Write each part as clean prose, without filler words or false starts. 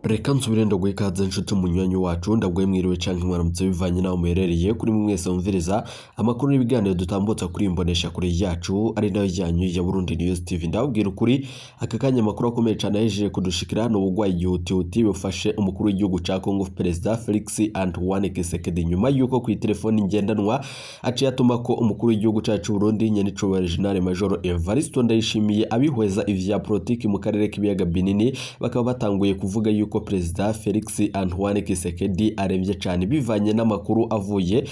Reka nsubire ndaguhe ikaze nshuti munywanyi wacu ndaguhe mwiriwe canke mwaramutse bivanye naho muherereye kuri mwese mumviriza amakuru n'ibiganiro dutambutsa kuri imbonesha kuri yacu ari nayo yanyu ya Burundi News TV. Ndababwira ukuri aka kanya amakuru akomeye cyane yaje kudushikira no bugwayi gihutihuti bufashe umukuru w'igihugu ca Congo Prezida Felix Antoine Tshisekedi nyuma yuko ku telefone ngendanwa aciye atuma ko umukuru w'igihugu cacu Burundi nyene General Major Evariste Ndayishimiye abihweza ivya politiki mu karere k'ibiyaga binini bakaba batanguye kuvuga yuko Prezida Felix Antoine Tshisekedi aremvye cyane bivanye n'amakuru avuye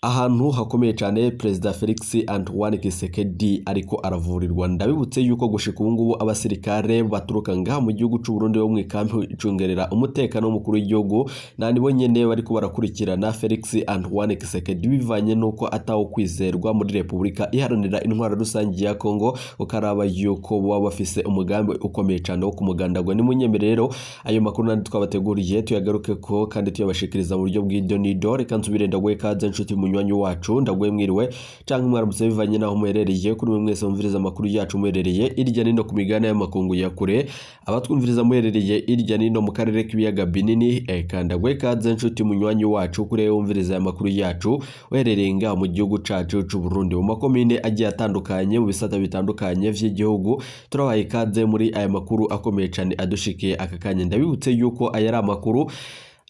ahantu hakomeye cyane. Prezida Felix Antoine Tshisekedi ariko aravurirwa. Ndabibutse yuko gushika ubu ngubu abasirikare baturuka ngaha mu gihugu cy'u Burundi bo mwikampi icungerera umutekano w'umukuru w'igihugu nandi bo nyene bariko barakurikirana Felix Antoine Tshisekedi bivanye nuko atawo kwizerwa muri Republika iharanira intwaro rusangi ya Congo, ukaraba yuko baba bafise umugambi ukomeye cyane wo kumugandagwa. Ni munyemerero ayo makuru nandi twabateguriye tuyagaruke ko kandi tuyabashikiriza mu buryo bw'idonido. Reka nsubire ndaguhe kaze nshuti munywanyi wacu ndaguhe mwiriwe canke mwaramutse bivanye naho muherereye kuri mwese mumviriza amakuru yacu muherereye irya nino ku migana y'amakungu ya kure abatwumviriza muherereye irya nino mu karere k'ibiyaga binini. Ndaguhe kaze nshuti munywanyi wacu kuri wumviriza amakuru yacu uherereye ngaha mu gihugu cacu c'u Burundi mu makomine agiye atandukanye mu bisata bitandukanye vy'igihugu. Turabaye kaze muri aya makuru akomeye cyane adushikiye aka kanya. Ndabibutse yuko aya ari amakuru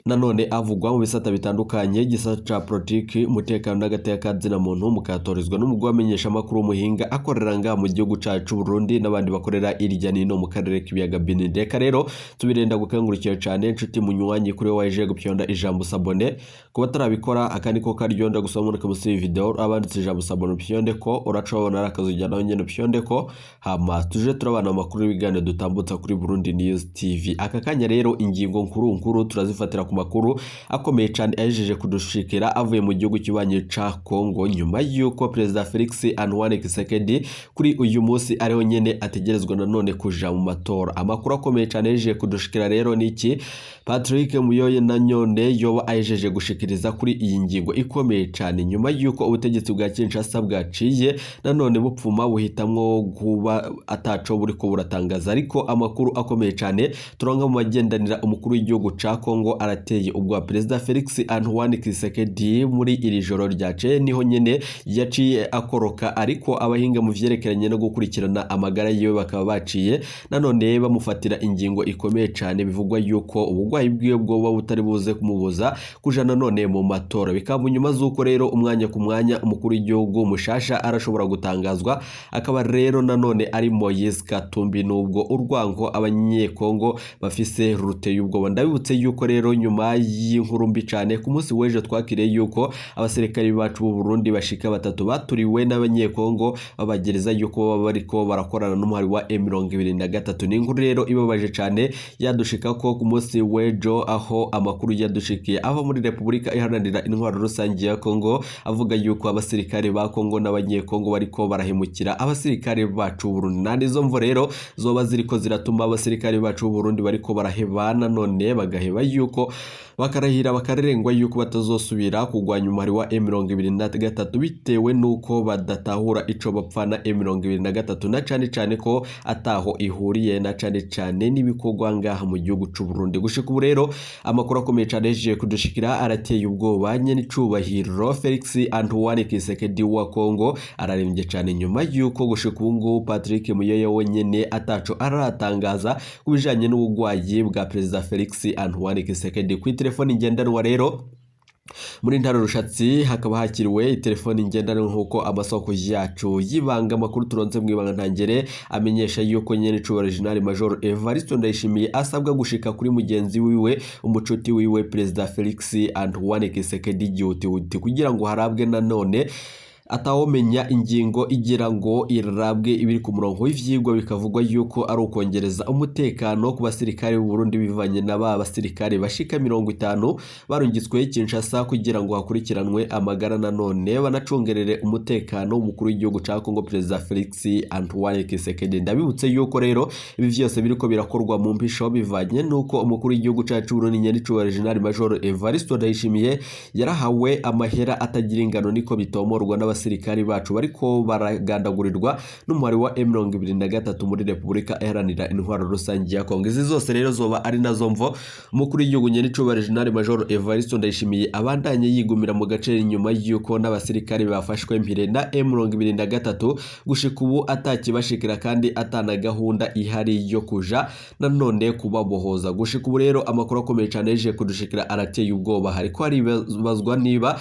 nanone avugwa mu bisata bitandukanye gisata ca politiki umutekano n'agateka kazina muntu mukatorizwa n'umugwa wamenyesha amakuru muhinga akorera ngaha mu gihugu cacu Burundi n'abandi bakorera irya nino mu karere k'ibiyaga binini. Reka rero tubirenda gukangurikira cyane nshuti munywanyi kuri waje gupyonda ijambo sabone kuba tarabikora akandi ko karyonda gusoma muri kamusi video abanditse ijambo sabone pyonde ko uracobona arakazujya naho nyene pyonde ko hama tuje turabana amakuru y'ibiganiro dutambutsa kuri Burundi News TV. Aka kanya rero ingingo nkuru turazifatira makuru akomeye cyane ajeje kudushikira avuye mu gihugu cy'ibanye ca Congo nyuma yuko Prezida Felix Antoine Tshisekedi kuri uyu munsi ariho nyene ategerezwa nanone kuja mu matora. Amakuru akomeye cyane ajeje kudushikira rero niki Patrick Muyoye na Nyone yoba ajeje gushikiriza kuri iyi ngingo ikomeye cyane nyuma yuko ubutegetsi bwa Kinshasa bwaciye nanone bupfuma buhitamwo kuba ataco buri ko buratangaza. Ariko amakuru akomeye cyane turonga mu magendanira umukuru w'igihugu ca Congo arateye ubwa Prezida Felix Antoine Tshisekedi muri iri joro ryace niho nyene yaciye akoroka. Ariko abahinga mu vyerekeranye no gukurikirana amagara yiwe bakaba baciye nanone bamufatira ingingo ikomeye cyane bivugwa yuko ubugwayi bwiwe bwoba butari buze kumubuza kuja nanone mu matora. Bikaba nyuma zuko rero umwanya ku mwanya umukuru w'igihugu mushasha arashobora gutangazwa akaba rero nanone ari Moïse Katumbi nubwo urwango abanyekongo bafise ruteye ubwoba. Ndabibutse yuko rero nyuma y'inkuru mbi cyane ku munsi w'ejo twakiriye yuko abasirikari bacu b'u Burundi bashika batatu baturiwe n'abanyekongo babagereza yuko baba bariko barakorana n'umuhari wa M23. Ni inkuru rero ibabaje cyane yadushika ko ku munsi w'ejo aho amakuru yadushikiye ava muri Republika iharanira intwaro rusangi ya Congo avuga yuko abasirikari ba Congo n'abanyekongo bariko barahemukira abasirikari bacu b'u Burundi. Nandi zo mvo rero zoba ziriko ziratuma abasirikari bacu b'u Burundi bariko barahebana none bagaheba yuko bakarahira bakarengwa yuko batazosubira kugwanya umari wa M23 bitewe nuko badatahura ico bapfana M23 na cane ko ataho ihuriye na cane n'ibikogwa ngaha mu gihugu c'u Burundi. Gushika ubu rero amakuru akomeye cane yeje kudushikira arateye ubwoba nyene icubahiro Felix Antoine Tshisekedi wa Congo ararembye cane nyuma yuko gushika ubu ngubu Patrick Muyoye wenyene ataco aratangaza kubijanye n'ubugwayi bwa Prezida Felix Antoine Tshisekedi. Ku telefoni ngendanwa rero muri ntara rushatsi hakaba hakiriwe telefoni ngendanwa nkuko amasoko yacu yibanga amakuru turonze mwibanga ntangere amenyesha yuko nyene General Major Evariste Ndayishimiye asabwa gushika kuri mugenzi wiwe umucuti wiwe Prezida Felix Antoine Tshisekedi gihutihuti kugira ngo harabwe nanone atawomenya ingingo igira ngo irabwe ibiri ku murongo w'ivyigwa bikavugwa yuko ari ukongereza umutekano ku basirikare b'u Burundi bivanye n'aba basirikare bashika 50 barungitswe Kinshasa kugira ngo hakurikiranwe amagara nanone banacungerere umutekano umukuru w'igihugu ca Congo Prezida Felix Antoine Tshisekedi. Ndabibutse yuko rero ibi vyose biriko birakorwa mu mpisho bivanye nuko umukuru w'igihugu cacu Burundi nyene General Major Evariste Ndayishimiye yarahawe amahera atagira ingano niko bitomorwa n'abasirikari bacu bariko baragandagurirwa n'umuhari wa M23 muri Repubulika Iharanira Intwaro Rusange ya Kongo. Izi zose rero zoba ari nazo mvo umukuru w'igihugu nyene General Major Evariste Ndayishimiye abandanye yigumira mu gace inyuma yuko n'abasirikari bafashwe mpire na M23 gushika ubu atakibashikira kandi atana gahunda ihari yo kuja nanone kubabohoza. Gushika ubu rero amakuru akomeye cyane yeje kudushikira arateye ubwoba, hariko haribazwa niba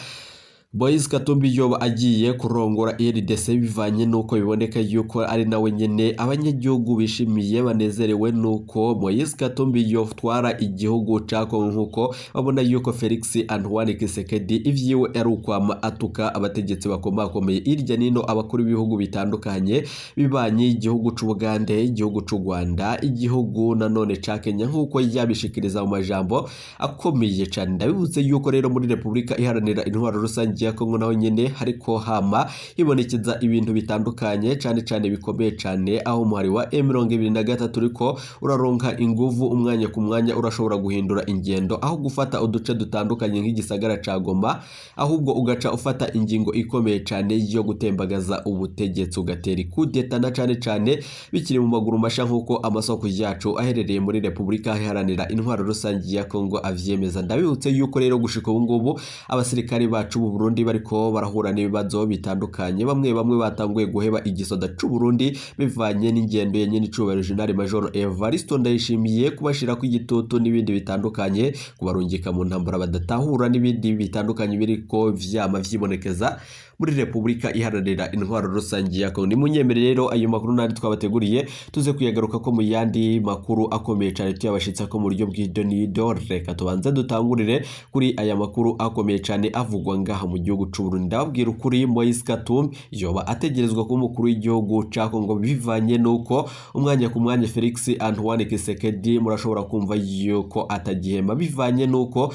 Moïse Katumbi yoba agiye kurongora RDC bivanye nuko biboneka yuko ari nawe nyene abanyagihugu bishimiye banezerewe nuko Moïse Katumbi yotwara igihugu cako, nkuko babona yuko Felix Antoine Tshisekedi ivyiwe ari ukwama atuka abategetsi bakomakomeye irya nino abakuru b'ibihugu bitandukanye bibanye igihugu c'u Bugande, igihugu c'u Rwanda, igihugu nanone ca Kenya, nkuko yabishikiriza mu majambo akomeye cyane. Ndabivuze yuko rero muri Repubulika Iharanira Intwaro Rusange ya Kongo naho nyene hariko hama hibonekeza ibintu bitandukanye cyane bikomeye cyane, aho umuhari wa M23 uriko uraronka inguvu umwanya ku mwanya urashobora guhindura ingendo, aho gufata uduce dutandukanye nk'igisagara ca Goma, ahubwo ugaca ufata ingingo ikomeye cyane yo gutembagaza ubutegetsi ugatera kudeta na cyane bikiri mu maguru masha, nkuko amasoko yacu aherereye muri Repubulika Iharanira Intwaro Rusange ya Kongo avyemeza. Ndabibutse yuko rero gushika ubu ngubu abasirikari bacu mu Burundi bariko barahura n'ibibazo bitandukanye, bamwe batanguye guheba igisoda c'u Burundi bivanye n'ingendo ya nyene icubahiro General Major Evariste Ndayishimiye kubashira ku igitutu n'ibindi bitandukanye, kubarungika mu ntambara badatahura n'ibindi bitandukanye biriko vyama vyibonekeza muri Repubulika Iharanira Intwaro Rusange ya Kongo. Ni munyemere rero ayo makuru nari twabateguriye tuze kuyagaruka ko mu yandi makuru akomeye cyane tuyabashitsa ko mu buryo bw'idonido. Reka tubanze dutangurire kuri aya makuru akomeye cyane avugwa ngaha mu gihugu c'u Burundi. Ndababwira ukuri, Moïse Katumbi yoba ategerezwa ko umukuru w'igihugu ca Kongo bivanye nuko umwanya ku mwanya Felix Antoine Tshisekedi murashobora kumva yuko atagihema, bivanye nuko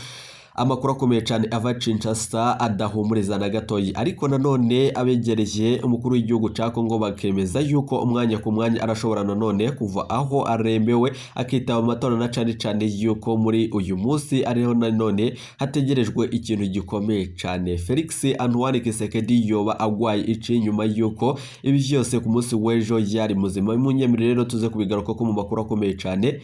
amakuru akomeye cyane ava Kinshasa adahumuriza na gatoyi, ariko nanone abegereye umukuru w'igihugu ca Kongo bakemeza yuko umwanya ku mwanya arashobora nanone kuva aho arembewe akitaba amatora, na cyane yuko muri uyu munsi ariho nanone hategerejwe ikintu gikomeye cyane. Felix Antoine Tshisekedi yoba agwaye ici nyuma yuko ibi byose ku munsi w'ejo yari muzima. Munyemere rero tuze kubigaruka ko mu makuru akomeye cyane.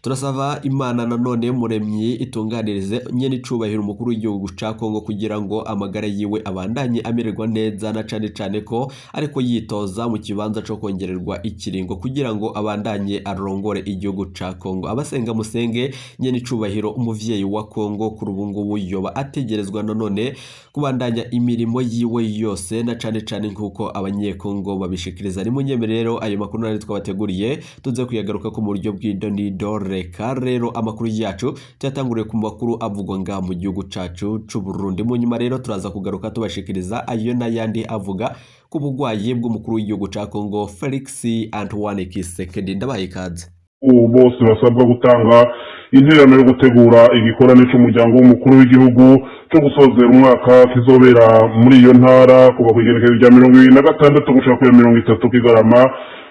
Turasaba Imana nanone muremyi itunganirize nyene icubahiro umukuru w'igihugu ca Kongo kugira ngo amagara yiwe abandanye amererwa neza, na cyane ko ariko yitoza mu kibanza co kongererwa ikiringo kugira ngo abandanye arongore igihugu ca Kongo. Abasenga musenge nyene icubahiro umuvyeyi wa Kongo kuri ubu ngubu yoba ategerezwa nanone kubandanya imirimo yiwe yose, na cyane nkuko abanyekongo babishikiriza. Ni munyemere rero ayo makuru nari twabateguriye tuze kuyagaruka ko mu buryo bw'idonido. Reka rero amakuru yacu tuyatanguriye ku makuru avugwa ngaha mu gihugu cacu c'u Burundi. Mu nyuma rero turaza kugaruka tubashikiriza ayo n'ayandi avuga ku bugwayi bw'umukuru w'igihugu ca Kongo Felix Antoine Tshisekedi. Ndabaye ikaze. Bose basabwa gutanga interano yo gutegura igikorane c'umuryango w'umukuru w'igihugu cyo gusozera umwaka kizobera muri iyo ntara kuva ku igenekerezo rya 26 gushika ku 30 Kigarama,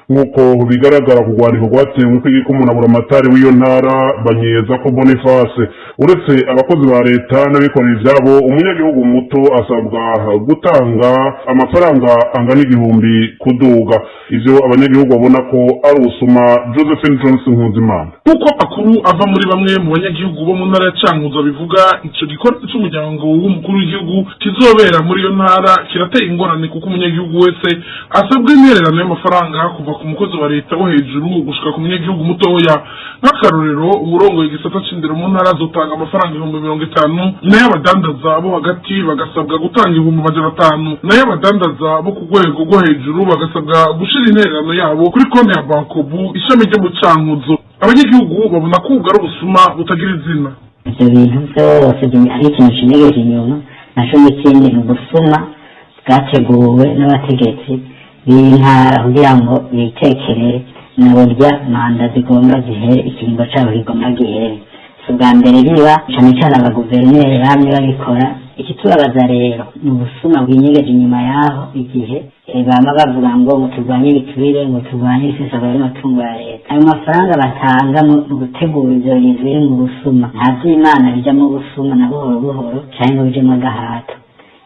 nkuko bigaragara kugwaniko rwatewe kw'igikumunabura amatari w'iyo ntara banyeza ko Boniface. Uretse abakozi ba leta n'abikorera ivyabo, umunyagihugu muto asabwa gutanga amafaranga angana igihumbi kuduga. Ivyo abanyagihugu babona ko ari usuma. Josephine Johnson Nkuzimana. Kuko akuru ava muri bamwe mu banyagihugu bo mu ntara ya Cankuzo bivuga ico gikorwa c'umuryango w'umukuru w'igihugu kizobera muri iyo ntara kirateye ingorane, kuko umunyagihugu wese asabwa intererano y'amafaranga kuva ku mukozi wa leta wo hejuru gushika ku munyagihugu mutoya. Nk'akarorero, uburongoye igisata c'indero mu ntara azotanga amafaranga 50,000, nayo abadandaza bo hagati bagasabwa gutanga 500,000, nayo abadandaza bo ku rwego rwo hejuru bagasabwa gushira intererano yabo kuri konti ya Bankobu ishami ryo mu Cankuzo. Abanyagihugu babona ko ubwo ari ubusuma butagira izina. Ivyo bintu vyose ari ikintu kinyegeje inyuma, naco n'ikindi ni ubusuma bwateguwe n'abategetsi b'intara kugira ngo bitekere na burya manda zigomba zihere ikiringo cabo kigomba gihere. Si ubwa mbere biba cane cane abaguverineri bamwe babikora. Ikitubabaza rero ni ubusuma bwinyegeje inyuma yaho, igihe bama bavuga ngo turwanye ibiturire, ngo turwanye isesagura y'amatungo ya leta. Ayo mafaranga batanga mu gutegura ivyo bintu biri mu busuma, nta vy'Imana bijamwo ubusuma na buhoro canke ngo bijemwo agahato.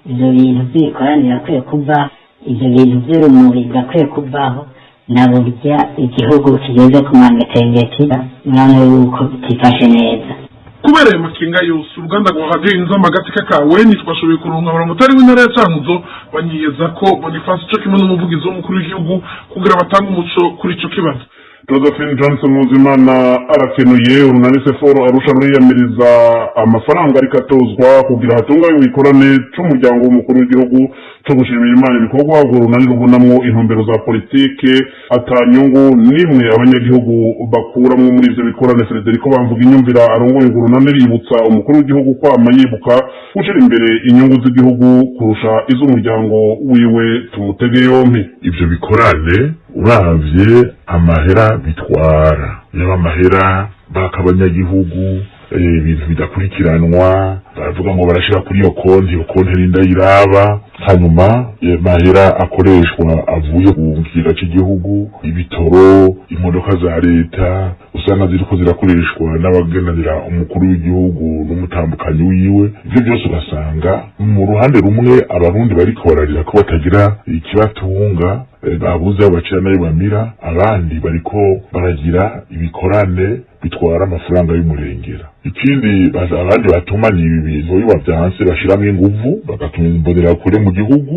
ivyo bintu vy'ibikoraniro akwiye kuvaho, ivyo bintu vy'urumuri bigakwiye kuvaho, na burya igihugu kigeze ku mangetengeti murabona yuko kitifashe neza. Kubera ayo makenga yose uruganda rwa radiyo inzamba agateka kawe ntitwashoboye kuronka abamotari w'intara ya Cankuzo banyiyeza ko Boniface co kimwe n'umuvugizi w'umukuru w'igihugu kugira batange umuco kuri ico kibazo. Josephine Johnson Muzimana arakenuye urunani seforo arusha ruriyamiriza amafaranga ariko atozwa kugira hatunganywe ikorane c'umuryango w'umukuru w'igihugu co gushimira Imana ibikorwa urwo runani rubonamwo intumbero za politike atanyungu nimwe abanyagihugu bakuramwo muri ivyo bikorane. Frederico Bamvuga inyumvira arongoye urwo runani yibutsa umukuru w'igihugu kwama yibuka gushira imbere inyungu z'igihugu kurusha iz'umuryango wiwe. Tumutege yompi. Ivyo bikorane uravye amahera bitwara yaba amahera bakabanyagihugu ibintu bidakurikiranwa baravuga ngo barashira kuri iyo konti rinda iraba hanyuma mahera akoreshwa avuye ku kiga cy'igihugu ibitoro imodoka za leta usanga ziriko zirakoreshwa n'abagenanira umukuru w'igihugu n'umutambukanyi wiwe. Ivyo byose ugasanga mu ruhande rumwe abarundi bariko bararira ko batagira ikibatunga babuze aho bacira nayo bamira, abandi bariko baragira ibikorane bitwara amafaranga y'umurengera. Ikindi abandi batumanye ibi bintu biba byanse bashiramwe inguvu bagatuma imbonera kure mu gihugu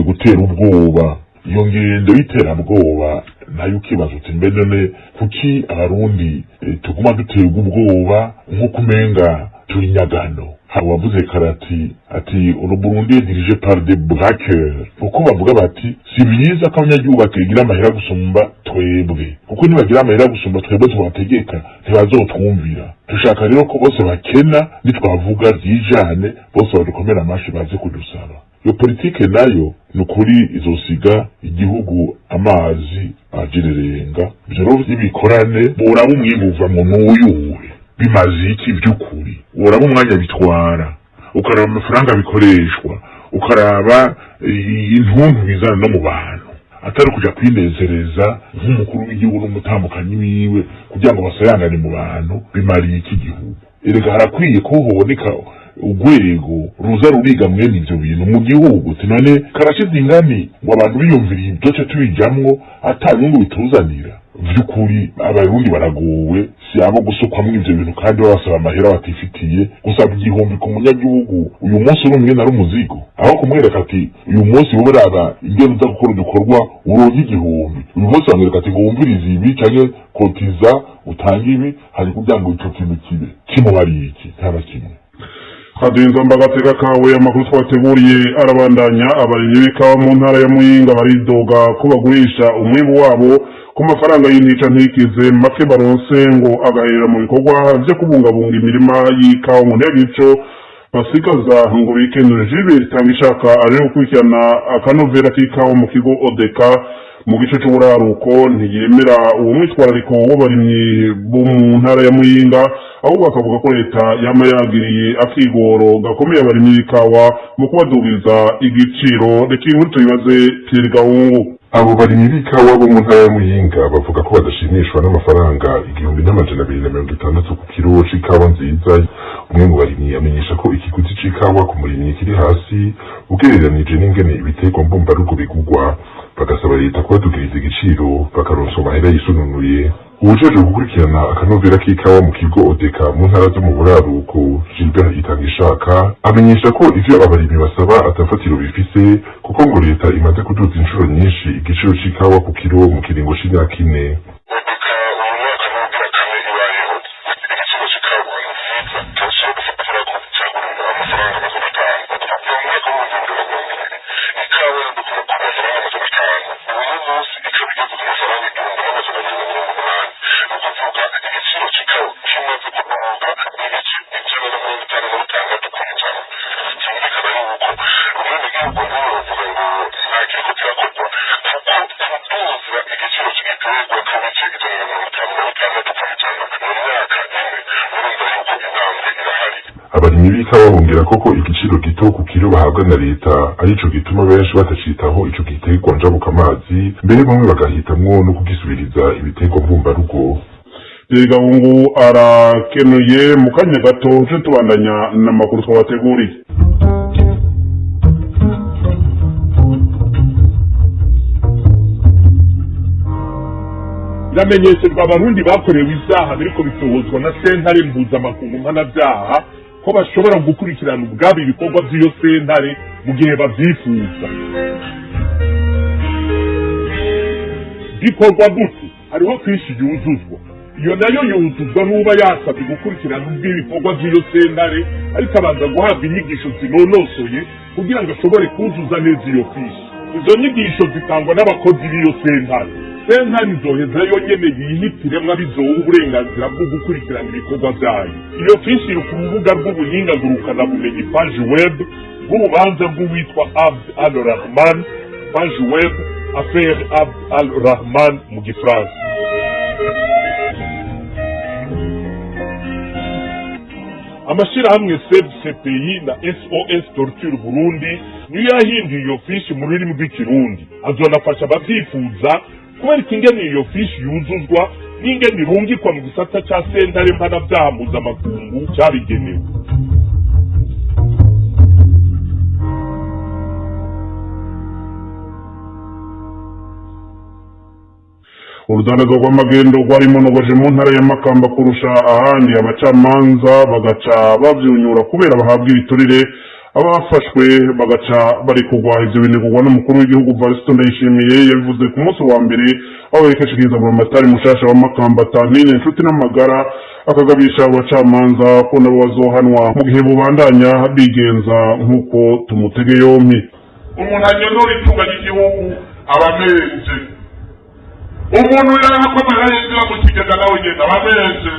gutera ubwoba. Iyo ngendo y'iterabwoba nayo ukibaza uti mbe none kuki abarundi tuguma duterwa ubwoba nk'uko umenga turi nyagano. Wavuze karati ati Burundi dirige par des braqueurs, uko bavuga bati si biza ko abanyagihugu bategira amahera gusumba twebwe, kuko nibagira amahera gusumba twebwe tubategeka ntibazotwumvira. Dushaka rero ko bose bakena nitwavuga ryijane bose badukomera amashi baze kudusaba. Iyo politike nayo nukuri izosiga igihugu amazi ajererenga. Ivyo rero ibikorane boraba umwimbu uva mu n'uyuwe bimaze iki by'ukuri, uraba umwanya bitwara, ukaraba amafaranga bikoreshwa, ukaraba intuntu bizana no mu bantu, atari kuja kwinezereza nk'umukuru w'igihugu n'umutambukanyi wiwe kugira ngo basayangane mu bantu. Bimariye iki gihugu? Erega harakwiye ko hoboneka urwego ruza ruriga mwene ivyo bintu mu gihugu. Tinone karashize ingani ngo abantu biyumviriye ibyo cyo tubijamwo atanyungu bituzanira. Vyukuri abarundi baragowe, si abo gusukwamwo ivyo bintu kandi babasaba amahera batifitiye. Gusaba igihumbi ku munyagihugu uyu munsi urumwe na rumuzigo, aho kumwereka ati uyu munsi wowe raba ingene uza gukora udukorwa uronke igihumbi, uyu munsi bamwereka ati ngo wumvirize ibi canke kotiza utanga ibi, hari kugira ngo ico kintu kibe kimubariye iki? Ntaba kimwe. Hadinza mbagateka kawe amakuru twateguriye arabandanya. Abarimyi b'ikawa mu ntara ya Muyinga baridoga ko bagurisha umwimbu wabo ku mafaranga y'intica ntikize make baronse ngo agaherera mu bikorwa vyo kubungabunga imirima y'ikawa mu ntego ico basigaza ngo bikenure. Jibe Tangishaka ari gukurikirana akanovera k'ikawa mu kigo Odeka mu gice c'uburaruko ntiyemera uwo mwitwarariko w'abarimyi bo mu ntara ya Muyinga, ahubwo akavuga ko leta yama yagiriye akigoro gakomeye abarimyi b'ikawa mu kubadugiriza igiciro. Reka inkuru tuyibaze Pierre Gahungu. Abo barimyi b'ikawa bo mu ntara ya Muyinga bavuga ko badashimishwa n'amafaranga 1260 ku kilo c'ikawa nziza. Umwe mu barimyi amenyesha ko ikiguzi c'ikawa ku murimyi kiri hasi ugereranije n'ingene ibiterwa mbumbarugo bigurwa, bagasaba leta kubadugiriza igiciro bakaronsa amahera yisununuye. Uwujejwe gukurikirana akanovera k'ikawa mu kigo Odeka mu ntara zo mu buraruko Gilbert Itangishaka amenyesha ko ivyo abarimyi basaba atafatiro bifise, kuko ngo leta imaze kuduza inshuro nyinshi igiciro c'ikawa ku kilo mu kiringo c'imyaka 4. Abarimyi b'ikawa bongera koko igiciro gito ku kilo bahabwa na leta arico gituma benshi batacitaho ico giterwa njabuka amazi, mbere bamwe bagahitamwo no kugisubiriza ibiterwa mbumbarugo. Gahungu arakenuye. Mu kanya gato tubandanya n'amakuru twabateguriye. biramenyeshejwe abarundi bakorewe ivyaha biriko bitohozwa na sentare mpuzamakungu mpanavyaha ko bashobora gukurikirana ubwabo ibikorwa vy'iyo sentare mu gihe bavyifuza. Bikorwa gute? Hariho fishi yuzuzwa, iyo nayo yuzuzwa n'uba yasabye gukurikirana ubw'ibikorwa vy'iyo sentare, ariko abanza guhabwa inyigisho zinonosoye kugira ngo ashobore kuzuza neza iyo fishi. Izo nyigisho zitangwa n'abakozi b'iyo sentare. Sentare izoheza yonyene yihitiremwo abizoha uburenganzira bwo gukurikirana ibikorwa vyayo. Iyo fishi iri ku rubuga rw'ubuhinga ngurukanabumenyi page web bw'urubanza rw'uwitwa Abd al-Rahman, page web affaire Abd al-Rahman mu gifaransa. Amashirahamwe Save CPI na SOS Torture Burundi niyo yahinduye iyo fishi mu rurimi rw'ikirundi. Azonafasha abavyifuza kubereka ingene iyo fishi yuzuzwa n'ingene irungikwa mu gisata ca sentare mpanavyaha mpuzamakungu cabigenewe. Urudandazwa rw'amagendo rwari monogoje mu ntara ya Makamba kurusha ahandi, abacamanza bagaca bavyunyura kubera bahabwa ibiturire, abafashwe bagaca bari kugwa. Ivyo binegurwa n'umukuru w'igihugu Varisito Ndayishimiye yabivuze ku munsi wa mbere aho yerekeshiriza mu matari mushasha wa Makamba Tanine inshuti n'amagara, akagabisha abacamanza ko nabo bazohanwa mu gihe bubandanya bigenza nk'uko tumutege yompi. Umuntu anyonora itunga ry'igihugu abamenje, umuntu yarakomera yinjira mu kigega nawe ngenda abamenje,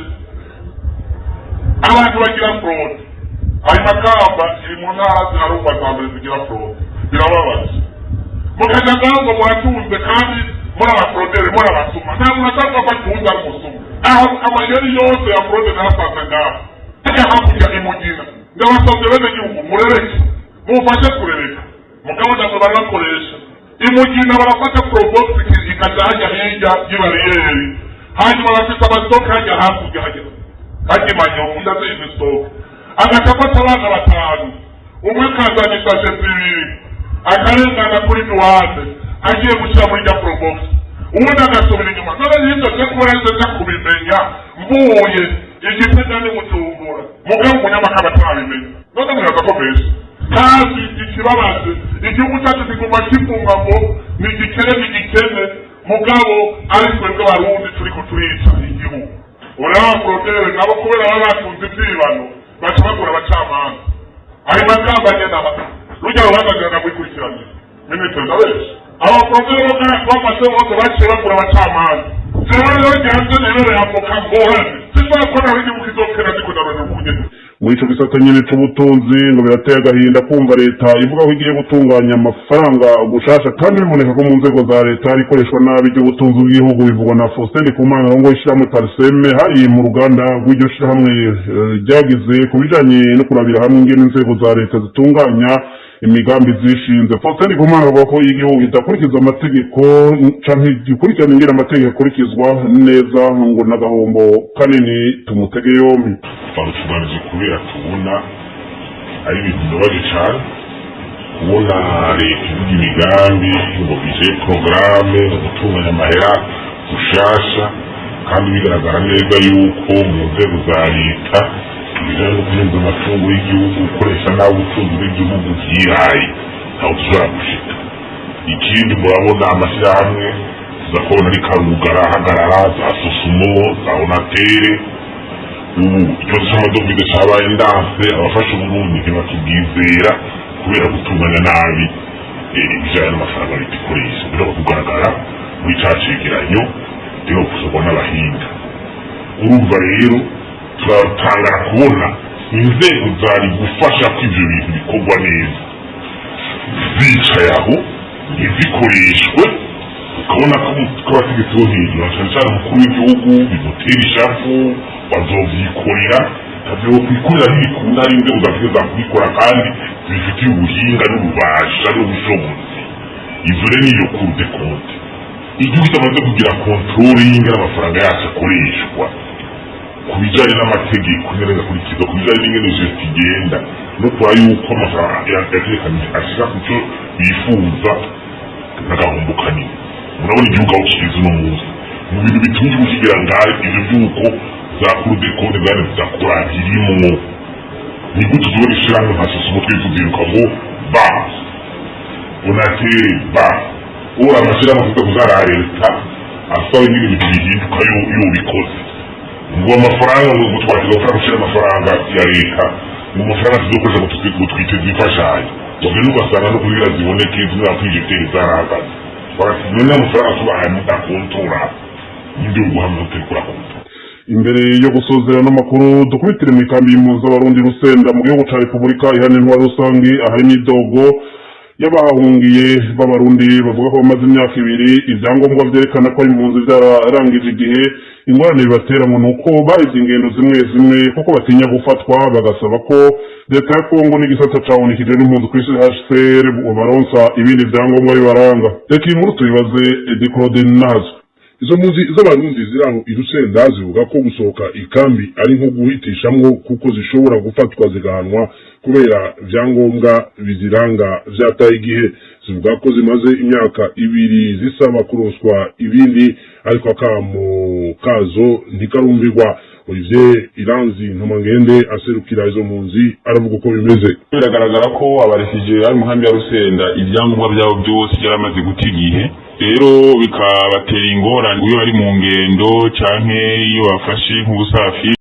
abantu bagira fraude. Ayo Makamba iri mu ntara zirarugwa za mbere zigira fraude, birababaje. Mukaja ngaho muratunze kandi muri abafrodere muri abasuma, nta muntu ashaka ko atunze ari umusuma. Aho amayeri yose ya fraude nasanze ngaho ajya hakurya imugina. Ndabasabye bene gihugu murereke, mufashe kurereka, mugabo ndazo barakoresha imugina, barafata probox ikajya hirya y'ibariyeri, hanyuma bafite amastoka hajya hakurya hajya manyovu ndaze imistoka, agakafata abana batanu, umwe kazana isashe zibiri, akarengana kuri duwane agiye gushyira muri rya probox, ubundi agasubira inyuma. None yibyo se kuba yahise kubimenya mvuye Igitega ni Bujumbura, mugabo umunyamakamba atabimenya. None muraza ko mbese kandi ikibabaje igihugu cyacu kiguma kifunga ngo ni igikene, mugabo ari twebwe Abarundi turiko turica igihugu. Uraba protere nabo kubera baba batunze ivyibano baca bagura abacamanza. Ayo Makamba agenda rujya rubanagana kwikurikirana minitwe ndabesha aba protere bafashe bose baciye bagura abacamanza. Jewe rero ryanze nebere yamuka ngorane sizakora igihugu kizokera ariko ndabaza kunyene muri ico gisata nyene c'ubutunzi ngo birateye agahinda kumva leta ivuga ko igiye gutunganya amafaranga gushasha, kandi biboneka ko mu nzego za leta rikoreshwa nabi ry'ubutunzi bw'igihugu. Bivugwa na Faustin Ndikumana ngo ishirahamwe Parseme hari mu ruganda rw'iryo shirahamwe ryagize ku bijanye no kurabira hamwe ingene inzego za leta zitunganya imigambi zishinze. Faustin Ndikumana avuga ko igihugu kidakurikiza amategeko canke gikurikirana ingene amategeko akurikizwa neza ngo n'agahombo kanini tumutege yompi. Barutubanije kubera tubona ari ibintu bibabaje cyane kubona leta ivuga imigambi ngo bije porogaramu gutunganya amahera gushasha, kandi bigaragara neza yuko mu nzego za leta ibijanye no kurinda amatungo y'igihugu gukoresha nabi ubutunzi bw'igihugu vyihaye ntaho tuzora gushika. Ikindi murabona amashyirahamwe tuza kubona ari karugara hagarara, za Sosumo, za Onatere. Ubu ikibazo c'amadovize cabaye ndanse, abafasha Uburundi ntibatubwizera kubera gutunganya nabi ibijanye n'amafaranga leta ikoresha. Biraba kugaragara muri ca cegeranyo rero kusobwa n'abahinga. Urumva rero turatangara kubona inzego zari gufasha ko ivyo bintu bikorwa neza zicaye aho ntizikoreshwe, ukabona ko abategetsi bo hejuru cane cane umukuru w'igihugu bimutera ishavu, bazovyikorera ntavyo kwikorera ntibikunda, ari inzego zategeza kubikora kandi zibifitiye ubuhinga n'ububasha n'ubushobozi. Izo rero niyo cour des comptes. Igihugu cyamaze kugira controle y'ingene amafaranga yacu akoreshwa ku bijanye n'amategeko nyene akurikiza, ku bijanye n'ingene geste igenda no kwa yuko amafaranga yategekanije ashika ku cyo bifuza n'agahombo kanini. Murabona igihugu aho kigeze uno munsi mu bintu bitumye kugira ngaho ivyo vy'uko za cour des comptes zari zidakora birimwo ni gute tubona ishirahamwe nka sosumo twivugiruka ngo ba unatere ba ura amashirahamwe afite kuzara leta asaba ibindi bintu bihinduka iyo bikoze ngo amafaranga ngo twashyize amafaranga gushyira amafaranga ya leta ngo amafaranga tuzokoresha ngo twiteze imfashanyo ubwo ugasanga no kugira ziboneke zinakwinjiteri zarahagaze none amafaranga tubahaye mudakontora n'ibyo guhamya utekura kontora. Imbere yo gusozera n'amakuru dukubitire mu ikambi y'impunzi z'abarundi Rusenda mu gihugu ca Repubulika Iharanira Rusangi ahari n'idogo y'abahungiye b'abarundi bavuga ko bamaze imyaka 2 ivyangombwa vyerekana ko impunzi zararangije igihe ingorane bibatera ngo nuko baheze ingendo zimwe kuko batinya gufatwa bagasaba ko leta ya Kongo n'igisata ca ONU kijejwe impunzi kw'isi HCR baronsa ibindi vyangombwa bibaranga. Reka iyi nkuru tubibaze Edi Claude Nazo. Izo mpunzi z'abarundi ziraho Irusenda zivuga ko gusohoka ikambi ari nko guhitishamwo kuko zishobora gufatwa zigahanwa kubera vyangombwa biziranga vyataye igihe. Zivuga ko zimaze imyaka 2 zisaba kuroswa ibindi ariko akamo kazo ntikarumvirwa. Olivier Iranzi Ntomangende aserukira izo mpunzi aravuga uko bimeze. Biragaragara ko abarefugee ari mu nkambi ya Rusenda ibyangombwa byabo byose byaramaze guta igihe, rero bikabatera ingorane iyo bari mu ngendo canke iyo bafashe nk'ubusafi.